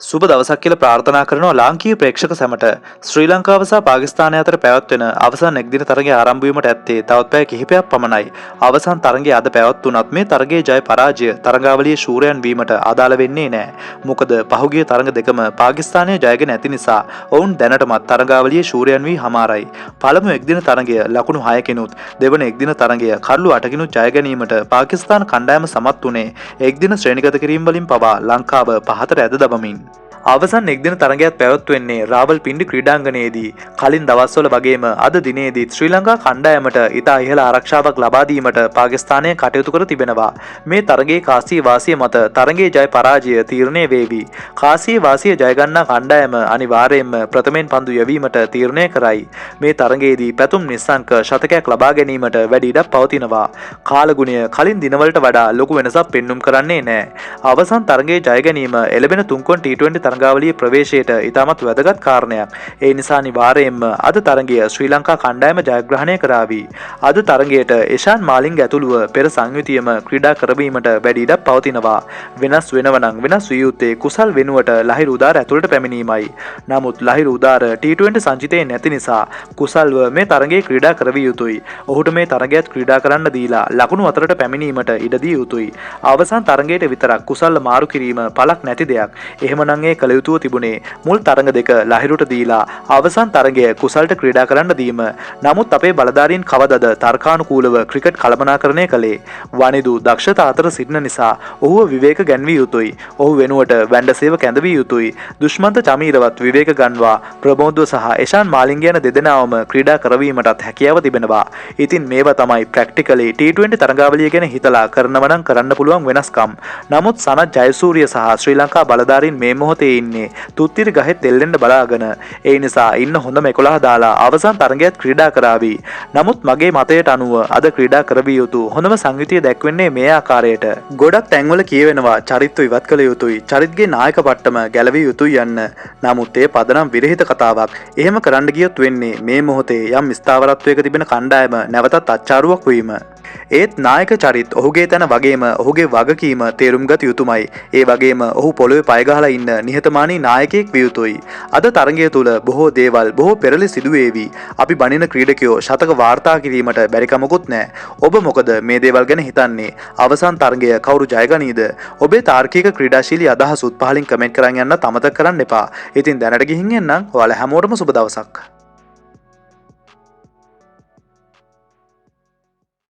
සුබ දවසක් කියලා ප්‍රාර්ථනා කරනවා ලාංකීය ප්‍රේක්ෂක සැමට. ශ්‍රී ලංකාව සහ පාකිස්තානය අතර පැවැත්වෙන අවසන් එක්දින තරගය ආරම්භ වීමට ඇත්තේ තවත් පැය කිහිපයක් පමණයි. අවසන් තරගය අද පැවැත්වුණත් මේ තරගයේ ජය පරාජය තරගාවලියේ ශූරයන් වීමට අදාළ වෙන්නේ නැහැ. මොකද පහුගිය තරග දෙකම පාකිස්තානය ජයගෙන ඇති නිසා ඔවුන් දැනටමත් තරගාවලියේ ශූරයන් වී හමාරයි. පළමු එක්දින තරගය ලකුණු 6කිනුත් දෙවන එක්දින තරගය කරුළු 8කිනුත් ජය ගැනීමට පාකිස්තාන කණ්ඩායම සමත් වුණේ එක්දින ශ්‍රේණිගත කිරීම වලින් පවා ලංකාව පහතට ඇද දබමින්. අවසන් එක්දින තරගයක් පැවැත්වෙන්නේ රාවල්පින්ඩි ක්‍රීඩාංගණයේදී. කලින් දවස්වල වගේම අද දිනේදීත් ශ්‍රී ලංකා කණ්ඩායමට ඉතා ඉහළ ආරක්ෂාවක් ලබා දීමට පාකිස්තානය කටයුතු කර තිබෙනවා. මේ තරගයේ කාසිය වාසිය මත තරගයේ ජය පරාජය තීරණය වේවි. කාසිය වාසිය ජය ගන්නා කණ්ඩායම අනිවාර්යයෙන්ම ප්‍රථමයෙන් පන්දු යැවීමට තීරණය කරයි. මේ තරගයේදී පැතුම් නිස්සංක ශතකයක් ලබා ගැනීමට වැඩි ඉඩක් පවතිනවා. කාලගුණය කලින් දිනවලට වඩා ලොකු වෙනසක් පෙන්눔 කරන්නේ නැහැ. අවසන් තරගයේ ජය ගැනීම එළබෙන තුන්කොන් T20 තරගාවලියේ ප්‍රවේශයට ඉතාමත් වැදගත් කාරණයක්. ඒ නිසා අනිවාර්යයෙන්ම අද තරගය ශ්‍රී ලංකා කණ්ඩායම ජයග්‍රහණය කරાવી. අද තරගයට එෂාන් මාලිංග ඇතුළුව පෙර සංයුතියම ක්‍රීඩා කරවීමට වැඩි ඉඩක් පවතිනවා. වෙනස් වෙනවනම් වෙනස් විය යුත්තේ කුසල් වෙනුවට ලහිරු උදාර ඇතුළට පැමිණීමයි. නමුත් ලහිරු උදාර T20 සංචිතයේ නැති නිසා කුසල්ව මේ තරගයේ ක්‍රීඩා කරවිය යුතුයි. ඔහුට මේ තරගයත් ක්‍රීඩා කරන්න දීලා ලකුණු අතරට පැමිණීමට ඉඩ දිය යුතුයි. අවසන් තරගයට විතරක් කුසල්ව මාරු කිරීම පළක් නැති දෙයක්. එහෙමනම් ඒ කළ යුතුව තිබුණේ මුල් තරඟ දෙක ලහිරුට දීලා අවසන් තරගය කුසල්ට ක්‍රීඩා කරන්න දීම. නමුත් අපේ බලධාරීන් කවදද තර්කානුකූලව ක්‍රිකට් කළමනාකරණය කළේ? වනිදු දක්ෂතා අතර සිටින නිසා ඔහුව විවේක ගැන්විය යුතුයි. ඔහු වෙනුවට වැන්ඩසේව කැඳවිය යුතුයි. දුෂ්මන්ත චමීරවත් විවේක ගන්වා ප්‍රමෝද්ව සහ එෂාන් මාලිංග යන දෙදෙනාවම ක්‍රීඩා කරවීමටත් හැකියාව තිබෙනවා. ඉතින් මේවා තමයි ප්‍රැක්ටිකලි T20 තරගාවලිය ගැන හිතලා කරනව නම් කරන්න පුළුවන් වෙනස්කම්. නමුත් සනත් ජයසූරිය සහ ශ්‍රී ලංකා බලධාරීන් මේ මොහොතේ ඉන්නේ තුත්තිරි ගහෙත් තෙල්ලෙන්න බලාගෙන. ඒ නිසා ඉන්න හොඳම 11 දාලා අවසන් තරගයත් ක්‍රීඩා කරાવી. නමුත් මගේ මතයට අනුව අද ක්‍රීඩා කරවිය යුතු හොඳම සංයුතිය දැක්වෙන්නේ මේ ආකාරයට. ගොඩක් තැන්වල කියවෙනවා චරිත්ව ඉවත් කළ යුතුයි, චරිත්ගේ නායක පට්ටම ගැලවිය යුතුයි යන්න. නමුත් ඒ පදනම් විරහිත කතාවක්. එහෙම කරන්න ගියොත් වෙන්නේ මේ මොහොතේ යම් ස්ථාවරත්වයක තිබෙන කණ්ඩායම නැවතත් අච්චාරුවක් වීම. ඒත් නායක චරිත් ඔහුගේ තැන වගේම ඔහුගේ වගකීම තේරුම් ගත යුතුමයි. ඒ වගේම ඔහු පොළොවේ පය ගහලා ඉන්න නිහතමානී නායකයෙක් විය යුතුයි. අද තරගය තුල බොහෝ දේවල් බොහෝ පෙරලි සිදුවේවි. අපි බණින ක්‍රීඩකයෝ ශතක වාර්තා කිරීමට බැරි කමකුත් නැහැ. ඔබ මොකද මේ දේවල් ගැන හිතන්නේ? අවසන් තරගය කවුරු ජයගනීද? ඔබේ තාර්කික ක්‍රීඩාශීලී අදහසුත් පහලින් කමෙන්ට් කරන් යන්න අමතක කරන්න එපා. ඉතින් දැනට ගිහින් එන්නම්. ඔයාලා හැමෝටම සුබ දවසක්.